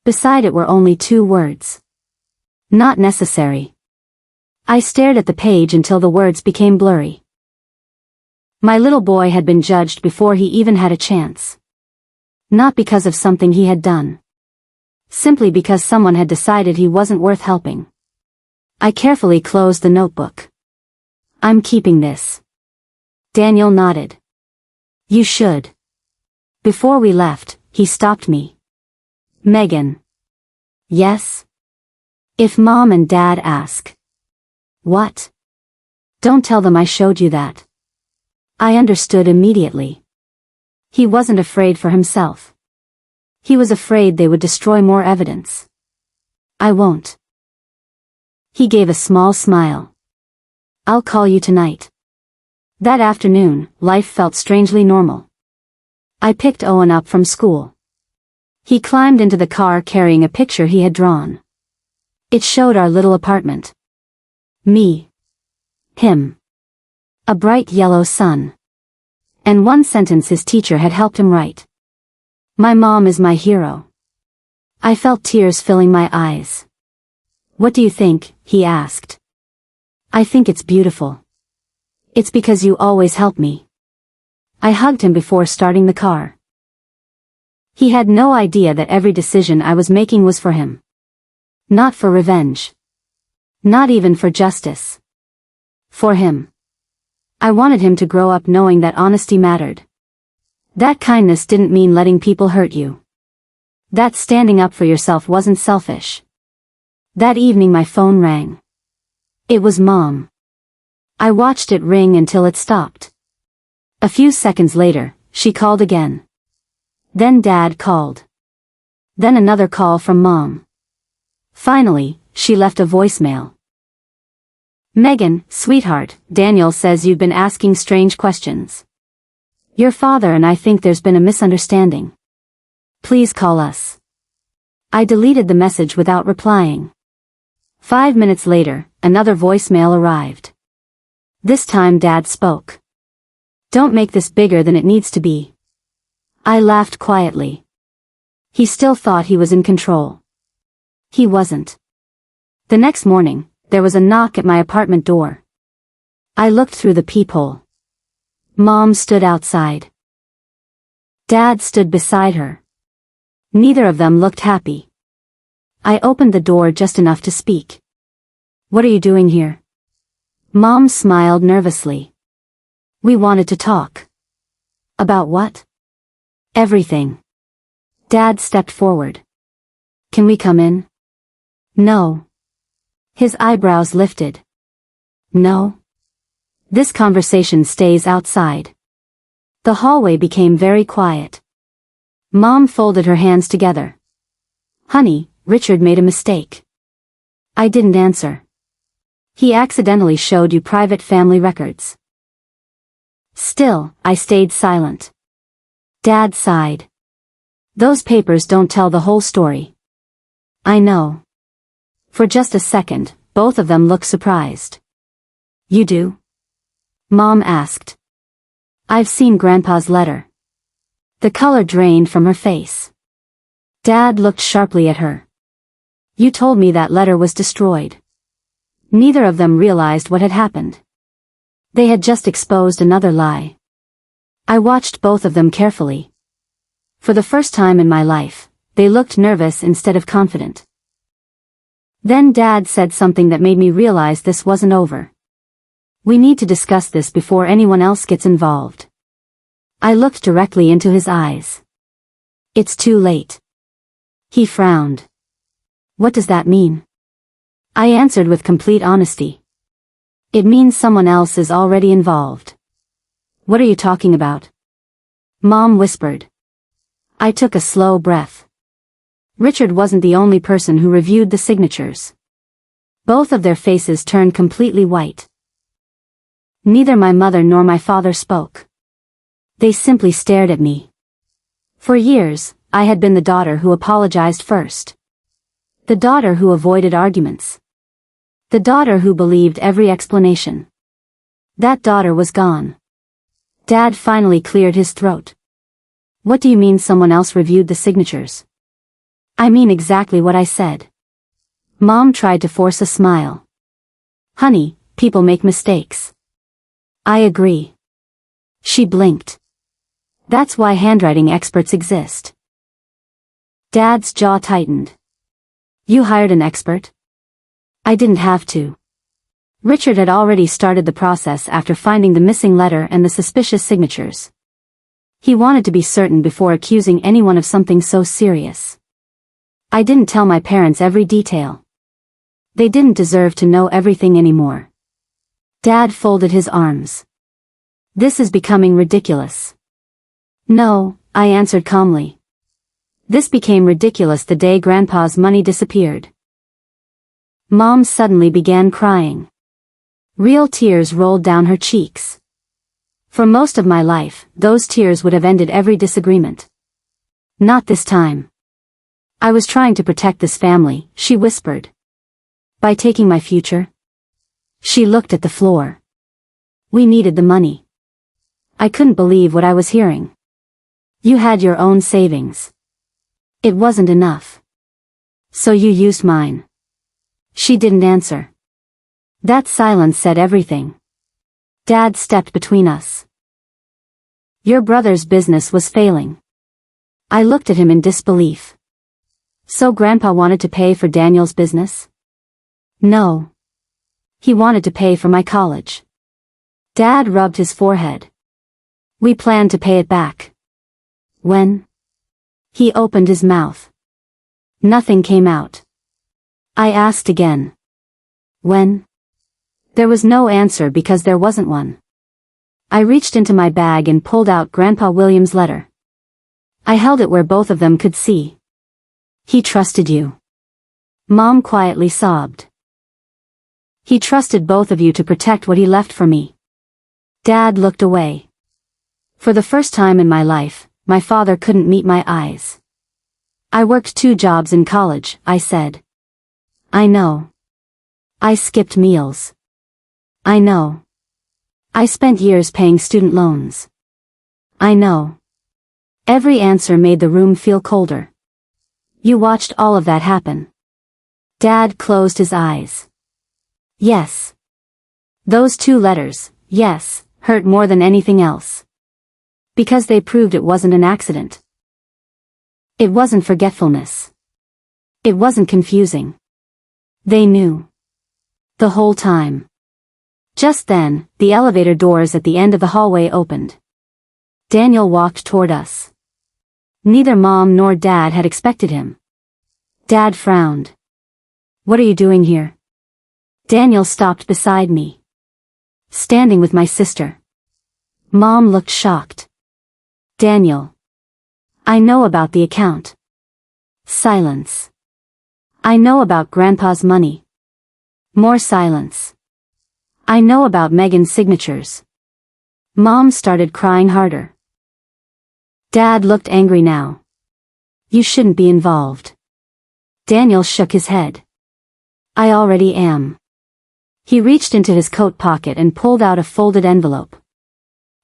Beside it were only 2 words. Not necessary. I stared at the page until the words became blurry. My little boy had been judged before he even had a chance. Not because of something he had done. Simply because someone had decided he wasn't worth helping. I carefully closed the notebook. I'm keeping this. Daniel nodded. You should. Before we left, he stopped me. Megan. Yes? If Mom and Dad ask. What? Don't tell them I showed you that. I understood immediately. He wasn't afraid for himself. He was afraid they would destroy more evidence. I won't. He gave a small smile. I'll call you tonight. That afternoon, life felt strangely normal. I picked Owen up from school. He climbed into the car carrying a picture he had drawn. It showed our little apartment. Me. Him. A bright yellow sun. And one sentence his teacher had helped him write. My mom is my hero. I felt tears filling my eyes. What do you think? He asked. I think it's beautiful. It's because you always help me. I hugged him before starting the car. He had no idea that every decision I was making was for him. Not for revenge. Not even for justice. For him. I wanted him to grow up knowing that honesty mattered. That kindness didn't mean letting people hurt you. That standing up for yourself wasn't selfish. That evening my phone rang. It was Mom. I watched it ring until it stopped. A few seconds later, she called again. Then Dad called. Then another call from Mom. Finally, she left a voicemail. Megan, sweetheart, Daniel says you've been asking strange questions. Your father and I think there's been a misunderstanding. Please call us. I deleted the message without replying. 5 minutes later, another voicemail arrived. This time Dad spoke. Don't make this bigger than it needs to be. I laughed quietly. He still thought he was in control. He wasn't. The next morning, there was a knock at my apartment door. I looked through the peephole. Mom stood outside. Dad stood beside her. Neither of them looked happy. I opened the door just enough to speak. "What are you doing here?" Mom smiled nervously. "We wanted to talk." "About what?" "Everything." Dad stepped forward. "Can we come in?" "No." His eyebrows lifted. "No? This conversation stays outside." The hallway became very quiet. Mom folded her hands together. "Honey, Richard made a mistake." I didn't answer. "He accidentally showed you private family records." Still, I stayed silent. Dad sighed. "Those papers don't tell the whole story." "I know." For just a second, both of them looked surprised. "You do?" Mom asked. "I've seen Grandpa's letter." The color drained from her face. Dad looked sharply at her. "You told me that letter was destroyed." Neither of them realized what had happened. They had just exposed another lie. I watched both of them carefully. For the first time in my life, they looked nervous instead of confident. Then Dad said something that made me realize this wasn't over. "We need to discuss this before anyone else gets involved." I looked directly into his eyes. "It's too late." He frowned. "What does that mean?" I answered with complete honesty. "It means someone else is already involved." "What are you talking about?" Mom whispered. I took a slow breath. Richard wasn't the only person who reviewed the signatures. Both of their faces turned completely white. Neither my mother nor my father spoke. They simply stared at me. For years, I had been the daughter who apologized first. The daughter who avoided arguments. The daughter who believed every explanation. That daughter was gone. Dad finally cleared his throat. "What do you mean someone else reviewed the signatures?" "I mean exactly what I said." Mom tried to force a smile. "Honey, people make mistakes." "I agree." She blinked. "That's why handwriting experts exist." Dad's jaw tightened. "You hired an expert?" "I didn't have to." Richard had already started the process after finding the missing letter and the suspicious signatures. He wanted to be certain before accusing anyone of something so serious. I didn't tell my parents every detail. They didn't deserve to know everything anymore. Dad folded his arms. "This is becoming ridiculous." "No," I answered calmly. "This became ridiculous the day Grandpa's money disappeared." Mom suddenly began crying. Real tears rolled down her cheeks. For most of my life, those tears would have ended every disagreement. Not this time. "I was trying to protect this family," she whispered. "By taking my future?" She looked at the floor. "We needed the money." I couldn't believe what I was hearing. "You had your own savings." "It wasn't enough." "So you used mine." She didn't answer. That silence said everything. Dad stepped between us. "Your brother's business was failing." I looked at him in disbelief. "So Grandpa wanted to pay for Daniel's business?" "No. He wanted to pay for my college." Dad rubbed his forehead. "We planned to pay it back." "When?" He opened his mouth. Nothing came out. I asked again. "When?" There was no answer because there wasn't one. I reached into my bag and pulled out Grandpa William's letter. I held it where both of them could see. "He trusted you." Mom quietly sobbed. "He trusted both of you to protect what he left for me." Dad looked away. For the first time in my life, my father couldn't meet my eyes. "I worked 2 jobs in college," I said. "I know." "I skipped meals." "I know." "I spent years paying student loans." "I know." Every answer made the room feel colder. You watched all of that happen. Dad closed his eyes. Yes. Those 2 letters, yes, hurt more than anything else. Because they proved it wasn't an accident. It wasn't forgetfulness. It wasn't confusing. They knew. The whole time. Just then, the elevator doors at the end of the hallway opened. Daniel walked toward us. Neither Mom nor Dad had expected him. Dad frowned. What are you doing here? Daniel stopped beside me. Standing with my sister. Mom looked shocked. Daniel. I know about the account. Silence. I know about Grandpa's money. More silence. I know about Megan's signatures. Mom started crying harder. Dad looked angry now. You shouldn't be involved. Daniel shook his head. I already am. He reached into his coat pocket and pulled out a folded envelope.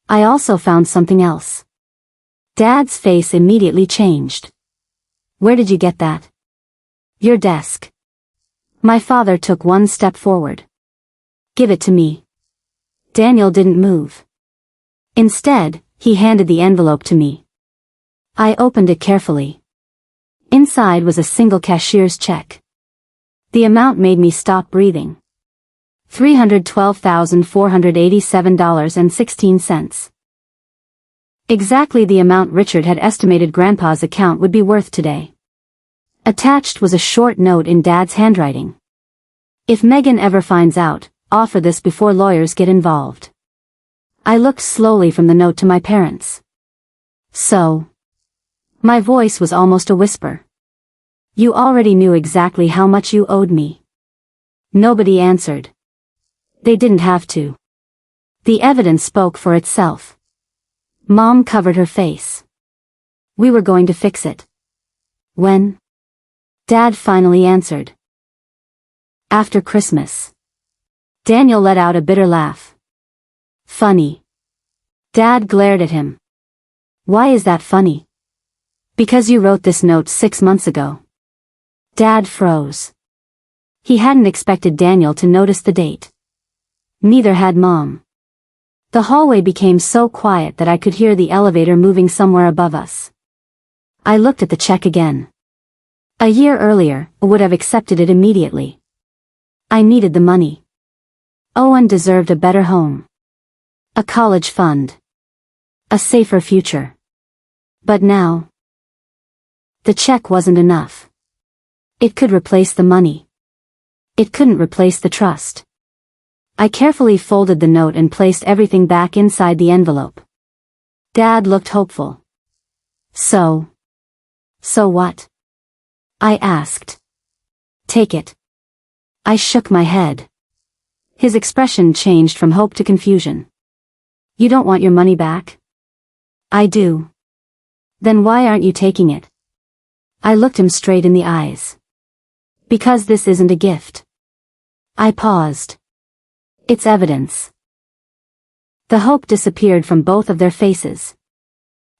I also found something else. Dad's face immediately changed. Where did you get that? Your desk. My father took one step forward. Give it to me. Daniel didn't move. Instead, he handed the envelope to me. I opened it carefully. Inside was a single cashier's check. The amount made me stop breathing. $312,487.16. Exactly the amount Richard had estimated Grandpa's account would be worth today. Attached was a short note in Dad's handwriting. If Megan ever finds out, offer this before lawyers get involved. I looked slowly from the note to my parents. So. My voice was almost a whisper. You already knew exactly how much you owed me. Nobody answered. They didn't have to. The evidence spoke for itself. Mom covered her face. We were going to fix it. When? Dad finally answered. After Christmas. Daniel let out a bitter laugh. Funny. Dad glared at him. Why is that funny? Because you wrote this note 6 months ago. Dad froze. He hadn't expected Daniel to notice the date. Neither had Mom. The hallway became so quiet that I could hear the elevator moving somewhere above us. I looked at the check again. A year earlier, I would have accepted it immediately. I needed the money. Owen deserved a better home. A college fund. A safer future. But now. The check wasn't enough. It could replace the money. It couldn't replace the trust. I carefully folded the note and placed everything back inside the envelope. Dad looked hopeful. So what? I asked. Take it. I shook my head. His expression changed from hope to confusion. You don't want your money back? I do. Then why aren't you taking it? I looked him straight in the eyes. Because this isn't a gift. I paused. It's evidence. The hope disappeared from both of their faces.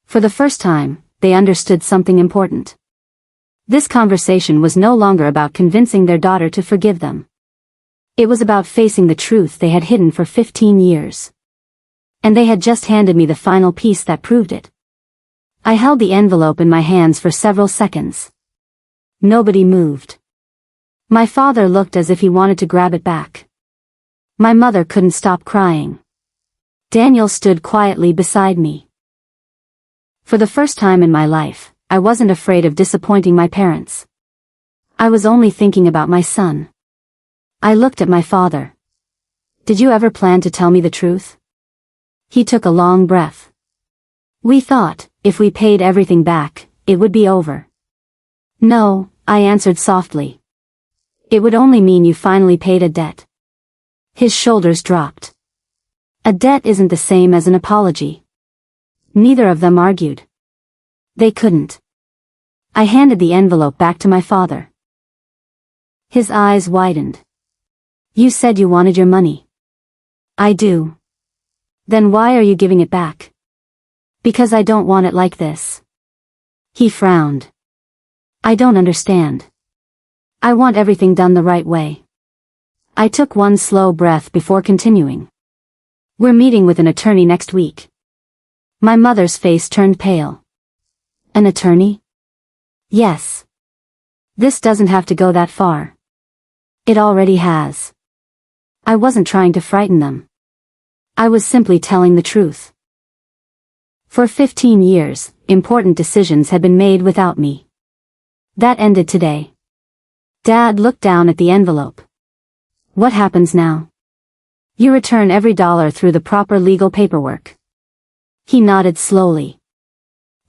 For the first time, they understood something important. This conversation was no longer about convincing their daughter to forgive them. It was about facing the truth they had hidden for 15 years. And they had just handed me the final piece that proved it. I held the envelope in my hands for several seconds. Nobody moved. My father looked as if he wanted to grab it back. My mother couldn't stop crying. Daniel stood quietly beside me. For the first time in my life, I wasn't afraid of disappointing my parents. I was only thinking about my son. I looked at my father. Did you ever plan to tell me the truth? He took a long breath. We thought, if we paid everything back, it would be over. No, I answered softly. It would only mean you finally paid a debt. His shoulders dropped. A debt isn't the same as an apology. Neither of them argued. They couldn't. I handed the envelope back to my father. His eyes widened. You said you wanted your money. I do. Then why are you giving it back? Because I don't want it like this. He frowned. I don't understand. I want everything done the right way. I took one slow breath before continuing. We're meeting with an attorney next week. My mother's face turned pale. An attorney? Yes. This doesn't have to go that far. It already has. I wasn't trying to frighten them. I was simply telling the truth. For 15 years, important decisions had been made without me. That ended today. Dad looked down at the envelope. What happens now? You return every dollar through the proper legal paperwork. He nodded slowly.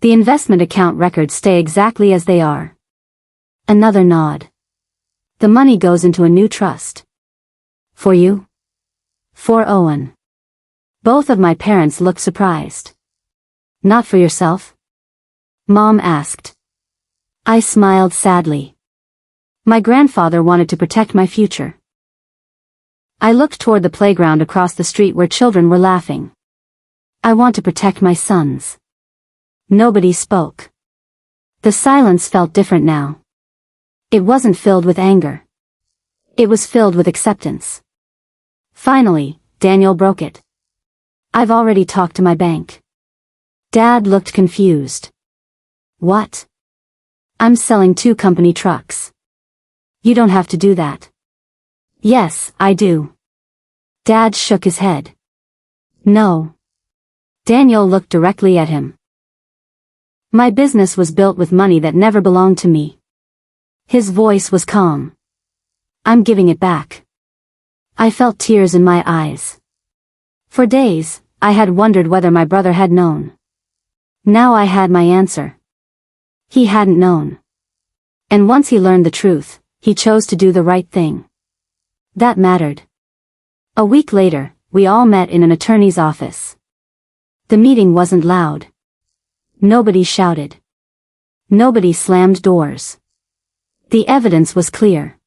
The investment account records stay exactly as they are. Another nod. The money goes into a new trust. For you? For Owen. Both of my parents looked surprised. Not for yourself? Mom asked. I smiled sadly. My grandfather wanted to protect my future. I looked toward the playground across the street where children were laughing. I want to protect my sons. Nobody spoke. The silence felt different now. It wasn't filled with anger. It was filled with acceptance. Finally, Daniel broke it. I've already talked to my bank. Dad looked confused. What? I'm selling 2 company trucks. You don't have to do that. Yes, I do. Dad shook his head. No. Daniel looked directly at him. My business was built with money that never belonged to me. His voice was calm. I'm giving it back. I felt tears in my eyes. For days, I had wondered whether my brother had known. Now I had my answer. He hadn't known. And once he learned the truth, he chose to do the right thing. That mattered. A week later, we all met in an attorney's office. The meeting wasn't loud. Nobody shouted. Nobody slammed doors. The evidence was clear.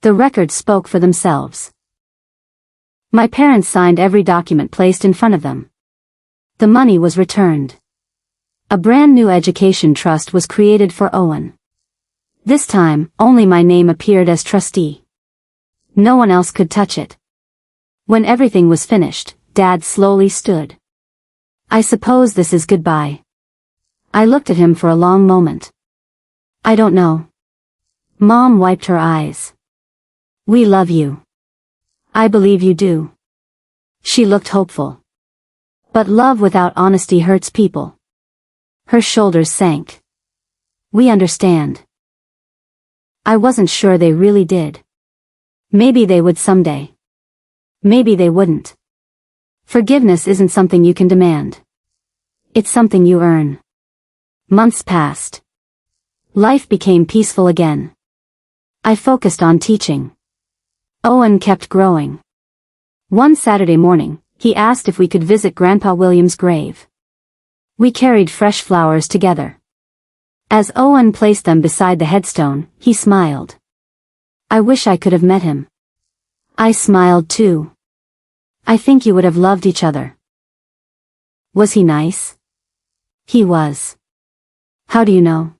The records spoke for themselves. My parents signed every document placed in front of them. The money was returned. A brand new education trust was created for Owen. This time, only my name appeared as trustee. No one else could touch it. When everything was finished, Dad slowly stood. I suppose this is goodbye. I looked at him for a long moment. I don't know. Mom wiped her eyes. We love you. I believe you do. She looked hopeful. But love without honesty hurts people. Her shoulders sank. We understand. I wasn't sure they really did. Maybe they would someday. Maybe they wouldn't. Forgiveness isn't something you can demand. It's something you earn. Months passed. Life became peaceful again. I focused on teaching. Owen kept growing. One Saturday morning, he asked if we could visit Grandpa William's grave. We carried fresh flowers together. As Owen placed them beside the headstone, he smiled. I wish I could have met him. I smiled too. I think you would have loved each other. Was he nice? He was. How do you know?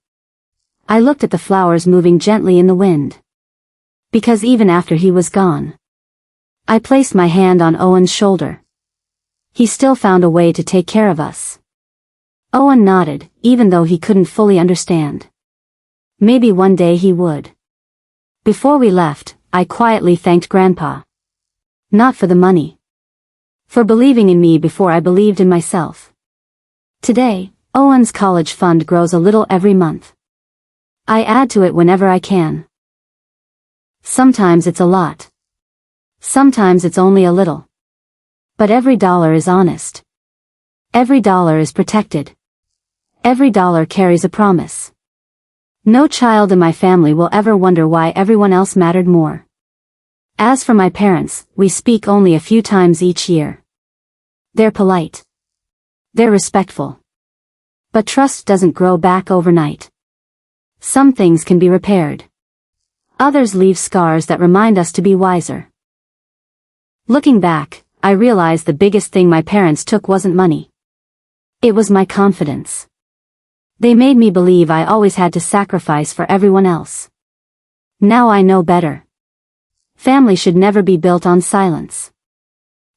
I looked at the flowers moving gently in the wind. Because even after he was gone. I placed my hand on Owen's shoulder. He still found a way to take care of us. Owen nodded, even though he couldn't fully understand. Maybe one day he would. Before we left, I quietly thanked Grandpa. Not for the money. For believing in me before I believed in myself. Today, Owen's college fund grows a little every month. I add to it whenever I can. Sometimes it's a lot. Sometimes it's only a little. But every dollar is honest. Every dollar is protected. Every dollar carries a promise. No child in my family will ever wonder why everyone else mattered more. As for my parents, we speak only a few times each year. They're polite. They're respectful. But trust doesn't grow back overnight. Some things can be repaired. Others leave scars that remind us to be wiser. Looking back, I realized the biggest thing my parents took wasn't money. It was my confidence. They made me believe I always had to sacrifice for everyone else. Now I know better. Family should never be built on silence.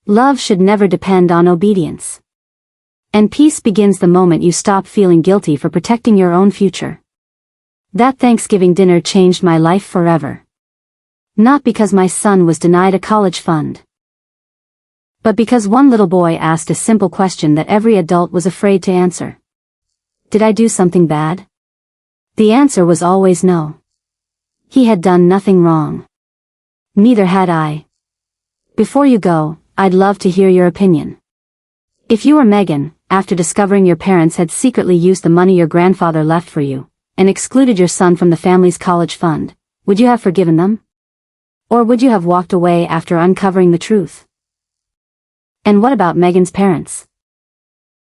Love should never depend on obedience. And peace begins the moment you stop feeling guilty for protecting your own future. That Thanksgiving dinner changed my life forever. Not because my son was denied a college fund, but because one little boy asked a simple question that every adult was afraid to answer. Did I do something bad? The answer was always no. He had done nothing wrong. Neither had I. Before you go, I'd love to hear your opinion. If you were Megan, after discovering your parents had secretly used the money your grandfather left for you, and excluded your son from the family's college fund, would you have forgiven them? Or would you have walked away after uncovering the truth? And what about Megan's parents?